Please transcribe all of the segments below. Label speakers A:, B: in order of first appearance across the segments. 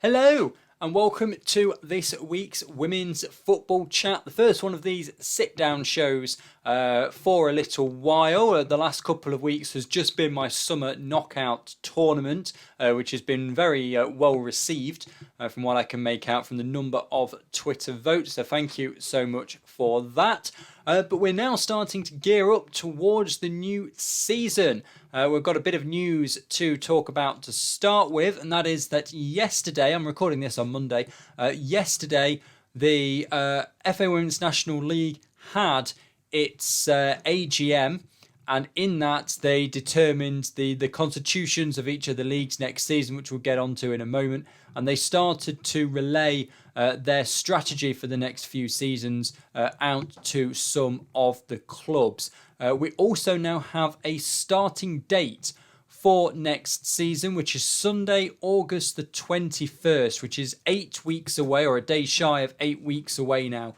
A: Hello and welcome to this week's Women's Football Chat, the first one of these sit-down shows for a little while. The last couple of weeks has just been my summer knockout tournament, which has been very well received from what I can make out from the number of Twitter votes, so thank you so much for that. But we're now starting to gear up towards the new season. We've got a bit of news to talk about to start with, and that is that yesterday, I'm recording this on Monday, yesterday the FA Women's National League had its AGM, and in that they determined the constitutions of each of the leagues next season, which we'll get onto in a moment, and they started to relay their strategy for the next few seasons out to some of the clubs. We also now have a starting date for next season, which is Sunday, August the 21st, which is 8 weeks away, or a day shy of 8 weeks away now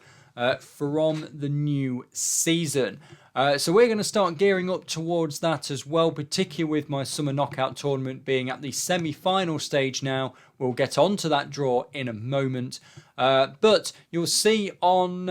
A: from the new season. So we're going to start gearing up towards that as well, particularly with my summer knockout tournament being at the semi-final stage now. We'll get onto that draw in a moment. But you'll see on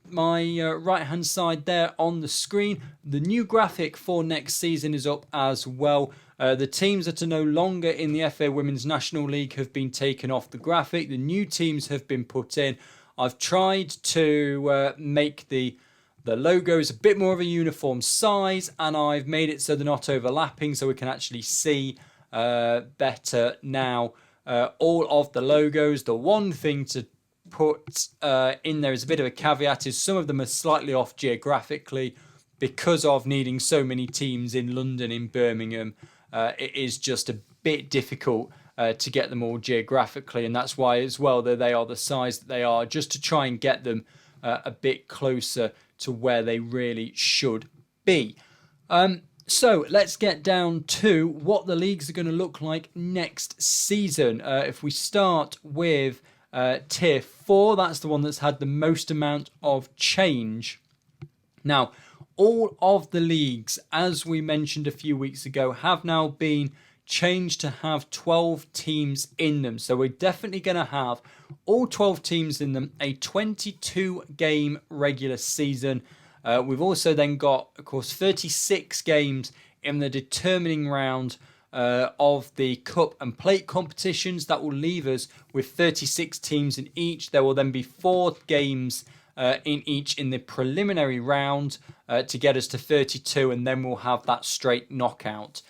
A: my right-hand side there on the screen, the new graphic for next season is up as well. The teams that are no longer in the FA Women's National League have been taken off the graphic. The new teams have been put in. I've tried to make the logos a bit more of a uniform size, and I've made it so they're not overlapping, so we can actually see better now all of the logos. The one thing to put in there is a bit of a caveat is some of them are slightly off geographically because of needing so many teams in London, in Birmingham. It is just a bit difficult to get them all geographically, and that's why as well that they are the size that they are, just to try and get them a bit closer to where they really should be. So let's get down to what the leagues are going to look like next season. If we start with Tier 4, that's the one that's had the most amount of change. Now, all of the leagues, as we mentioned a few weeks ago, have now been changed to have 12 teams in them. So we're definitely going to have all 12 teams in them, a 22-game regular season. We've also then got, of course, 36 games in the determining round of the cup and plate competitions. That will leave us with 36 teams in each. There will then be 4 games in each in the preliminary round to get us to 32, and then we'll have that straight knockout,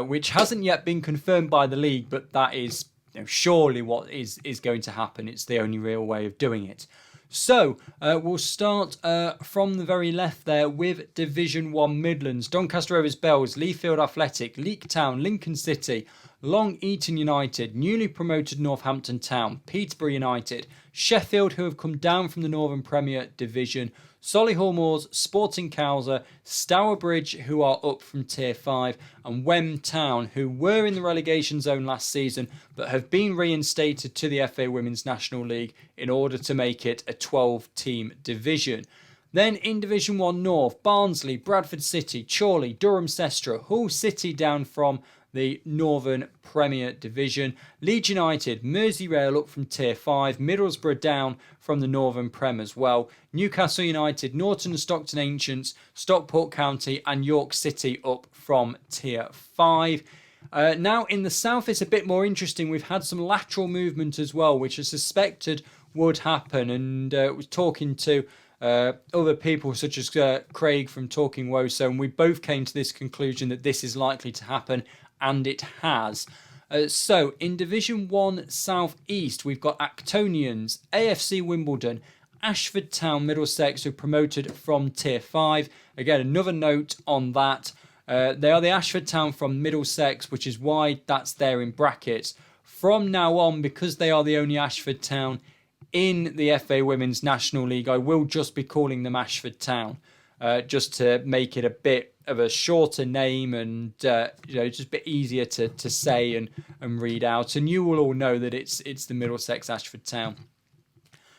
A: which hasn't yet been confirmed by the league, but that is surely what is going to happen. It's the only real way of doing it. So we'll start from the very left there with Division 1 Midlands. Doncaster Rovers Bells, Leafield Athletic, Leek Town, Lincoln City, Long Eaton United, newly promoted Northampton Town, Peterborough United, Sheffield, who have come down from the Northern Premier Division, Solihull Moors, Sporting Cowser, Stourbridge, who are up from Tier 5, and Wem Town, who were in the relegation zone last season but have been reinstated to the FA Women's National League in order to make it a 12-team division. Then in Division 1 North, Barnsley, Bradford City, Chorley, Durham Sestra, Hull City down from the Northern Premier Division, Leeds United, Merseyrail up from Tier 5, Middlesbrough down from the Northern Prem as well, Newcastle United, Norton and Stockton Ancients, Stockport County and York City up from Tier 5. Now in the south it's a bit more interesting. We've had some lateral movement as well, which I suspected would happen, and was talking to other people such as Craig from Talking Woso, and we both came to this conclusion that this is likely to happen, and it has. So in Division 1 South East, we've got Actonians, AFC Wimbledon, Ashford Town, Middlesex, who promoted from Tier 5. Again, another note on that. They are the Ashford Town from Middlesex, which is why that's there in brackets. From now on, because they are the only Ashford Town in the FA Women's National League, I will just be calling them Ashford Town, just to make it a bit of a shorter name and just a bit easier to say and read out. And you will all know that it's the Middlesex Ashford Town.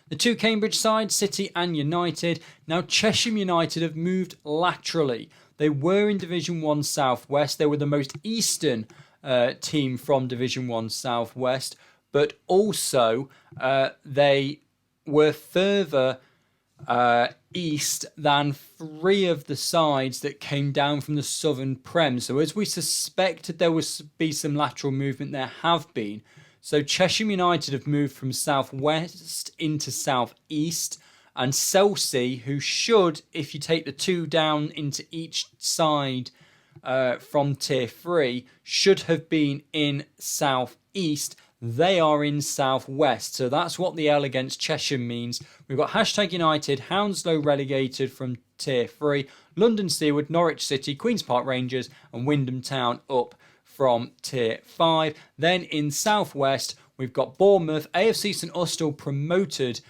A: The two Cambridge sides, City and United. Now Chesham United have moved laterally. They were in Division 1 South West. They were the most eastern team from Division 1 South West. but also they were further east than 3 of the sides that came down from the Southern Prem. So as we suspected there would be some lateral movement, there have been. So Chesham United have moved from southwest into southeast, and Chelsea, who should, if you take the 2 down into each side from tier 3, should have been in southeast. They are in southwest. So that's what the L against Chesham means. We've got Hashtag United, Hounslow relegated from tier 3, London Seaward, Norwich City, Queen's Park Rangers and Wyndham Town up from tier 5. Then in southwest, we've got Bournemouth, AFC St Austell promoted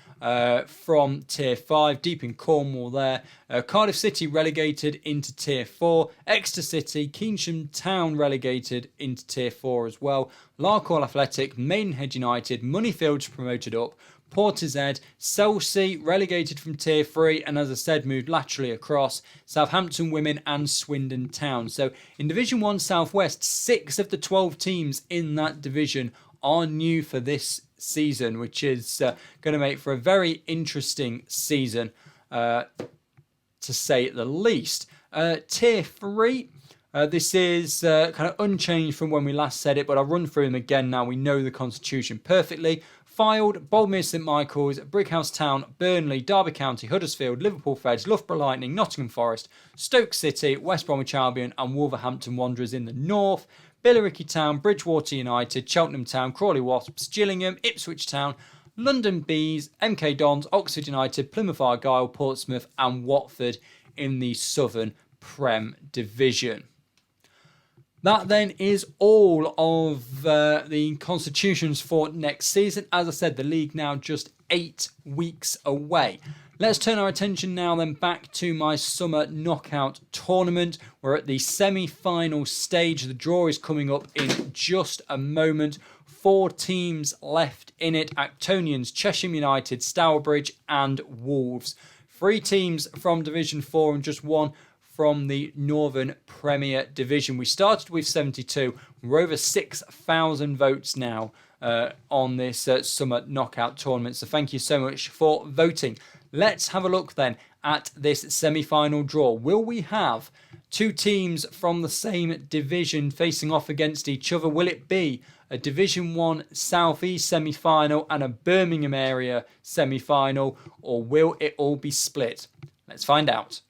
A: from tier 5, deep in Cornwall there. Cardiff City relegated into tier 4. Exeter City, Keynsham Town relegated into tier 4 as well. Larkhall Athletic, Maidenhead United, Moneyfields promoted up. Portishead, Chelsea relegated from tier 3 and, as I said, moved laterally across. Southampton Women and Swindon Town. So in Division 1 Southwest, 6 of the 12 teams in that division are new for this season, which is going to make for a very interesting season, to say the least. Tier 3, this is kind of unchanged from when we last said it, but I'll run through them again now. We know the constitution perfectly. Fylde, Boldmere St Michael's, Brighouse Town, Burnley, Derby County, Huddersfield, Liverpool Feds, Loughborough Lightning, Nottingham Forest, Stoke City, West Bromwich Albion and Wolverhampton Wanderers in the north. Billericay Town, Bridgewater United, Cheltenham Town, Crawley Wasps, Gillingham, Ipswich Town, London Bees, MK Dons, Oxford United, Plymouth Argyle, Portsmouth and Watford in the Southern Prem Division. That then is all of the constitutions for next season. As I said, the league now just 8 weeks away. Let's turn our attention now then back to my summer knockout tournament. We're at the semi-final stage. The draw is coming up in just a moment. 4 teams left in it: Actonians, Chesham United, Stourbridge and Wolves. 3 teams from Division 4 and just 1 from the Northern Premier Division. We started with 72. We're over 6,000 votes now on this summer knockout tournament. So thank you so much for voting. Let's have a look then at this semi-final draw. Will we have 2 teams from the same division facing off against each other? Will it be a Division 1 South East semi-final and a Birmingham area semi-final, or will it all be split? Let's find out.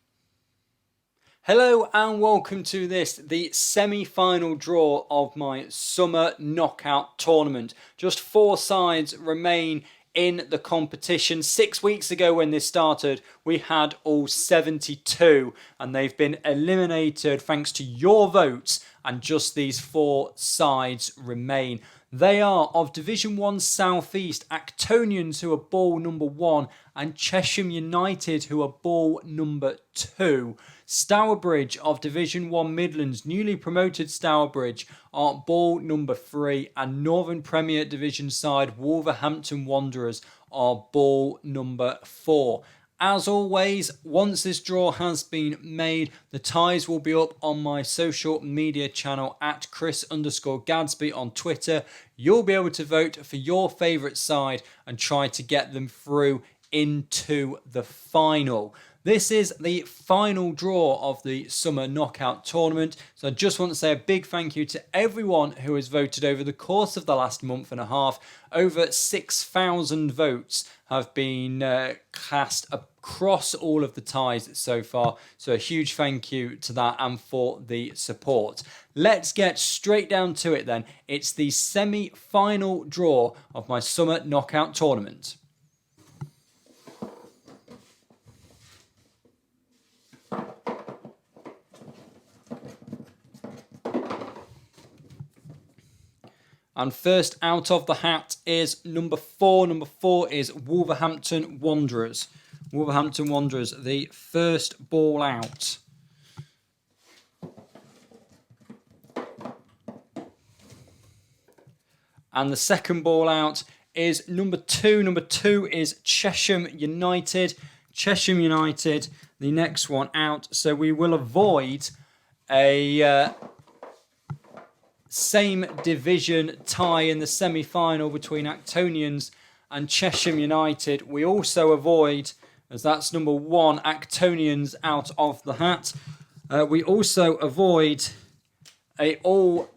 A: Hello and welcome to this, the semi-final draw of my summer knockout tournament. Just 4 sides remain in the competition. 6 weeks ago when this started, we had all 72 and they've been eliminated thanks to your votes, and just these 4 sides remain. They are of Division 1 South East, Actonians, who are ball number 1, and Chesham United, who are ball number 2. Stourbridge of Division 1 Midlands, newly promoted Stourbridge, are ball number 3, and Northern Premier Division side Wolverhampton Wanderers are ball number 4. As always, once this draw has been made, the ties will be up on my social media channel at Chris_Gadsby on Twitter. You'll be able to vote for your favourite side and try to get them through into the final. This is the final draw of the summer knockout tournament. So I just want to say a big thank you to everyone who has voted over the course of the last month and a half. Over 6,000 votes have been cast across all of the ties so far. So a huge thank you to that and for the support. Let's get straight down to it then. It's the semi-final draw of my summer knockout tournament. And first out of the hat is number 4. Number 4 is Wolverhampton Wanderers. Wolverhampton Wanderers, the first ball out. And the second ball out is number 2. Number 2 is Chesham United. Chesham United, the next one out. So we will avoid a same division tie in the semi-final between Actonians and Chesham United. We also avoid, as that's number 1, Actonians out of the hat. We also avoid a all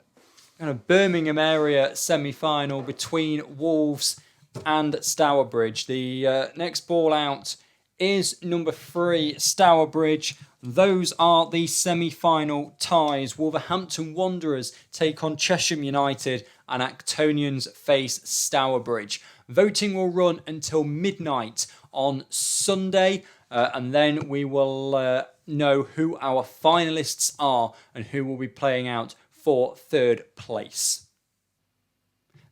A: kind of Birmingham area semi-final between Wolves and Stourbridge. The next ball out is number 3, Stourbridge. Those are the semi-final ties. Wolverhampton Wanderers take on Chesham United and Actonians face Stourbridge. Voting will run until midnight on Sunday, and then we will know who our finalists are and who will be playing out for 3rd place.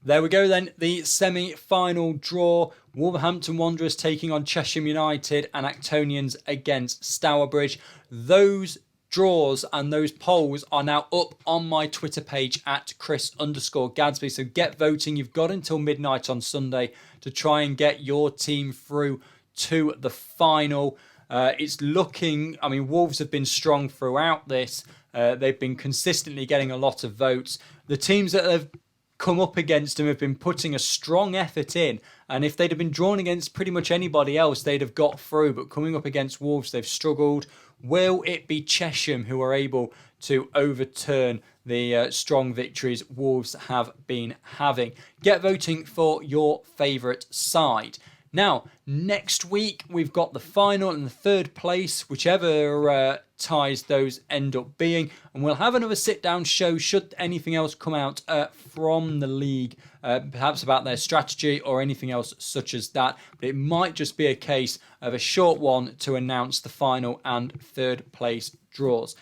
A: There we go then, the semi-final draw. Wolverhampton Wanderers taking on Chesham United and Actonians against Stourbridge. Those draws and those polls are now up on my Twitter page at Chris_Gadsby. So get voting. You've got until midnight on Sunday to try and get your team through to the final. It's looking, I mean, Wolves have been strong throughout this. They've been consistently getting a lot of votes. The teams that have come up against them have been putting a strong effort in, and if they'd have been drawn against pretty much anybody else, they'd have got through, but coming up against Wolves, they've struggled. Will it be Chesham who are able to overturn the strong victories Wolves have been having? Get voting for your favourite side. Now, next week, we've got the final and the 3rd place, whichever ties those end up being. And we'll have another sit-down show should anything else come out from the league, perhaps about their strategy or anything else such as that. But it might just be a case of a short one to announce the final and 3rd place draws.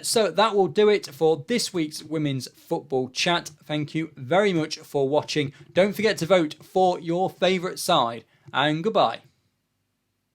A: So that will do it for this week's Women's Football Chat. Thank you very much for watching. Don't forget to vote for your favourite side, and goodbye.